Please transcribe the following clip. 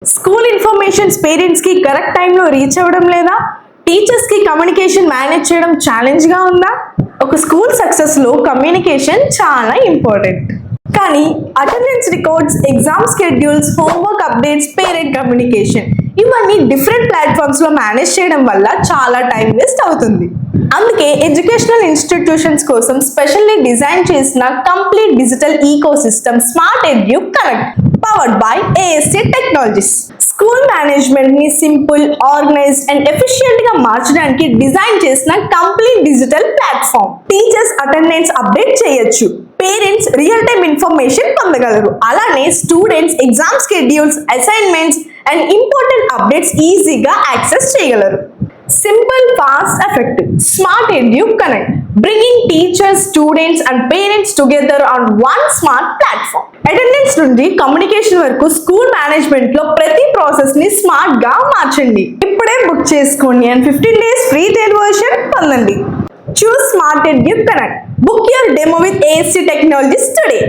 School informations parents కి correct టైంలో reach అవ్వడం లేదా? టీచర్స్ కి కమ్యూనికేషన్ మేనేజ్ చేయడం ఛాలెంజ్ గా ఉందా? ఒక స్కూల్ సక్సెస్ లో కమ్యూనికేషన్ చాలా ఇంపార్టెంట్. కానీ attendance records, exam schedules, homework updates, parent communication ఇవన్నీ డిఫరెంట్ ప్లాట్ఫామ్స్ లో మేనేజ్ చేయడం వల్ల చాలా టైం వేస్ట్ అవుతుంది. అందుకే ఎడ్యుకేషనల్ ఇన్స్టిట్యూషన్స్ కోసం స్పెషల్లీ డిజైన్ చేసిన complete digital ecosystem smart edu connect powered by ASC technologies. School management ని సింపుల్, ఆర్గనైజ్డ్ అండ్ ఎఫిషియెంట్ గా మార్చడానికి డిజైన్ చేసిన complete digital platform. Teachers attendance update చేయొచ్చు, పేరెంట్స్ రియల్ టైమ్ ఇన్ఫర్మేషన్ పొందగలరు, అలానే students exam schedules, assignments and important updates ఈజీగా access చేయగలరు. Simple, fast, effective. Smart Edu Connect, bringing teachers, students and parents together on one smart platform. Attendance నుండి communication వరకు school management లో ప్రతి process ని smart గా మార్చండి. ఇప్పుడే బుక్ చేసుకోండి and 15 days free trial version పొందండి. Choose Smart Edu Connect. Book your demo with ASC Technologies today.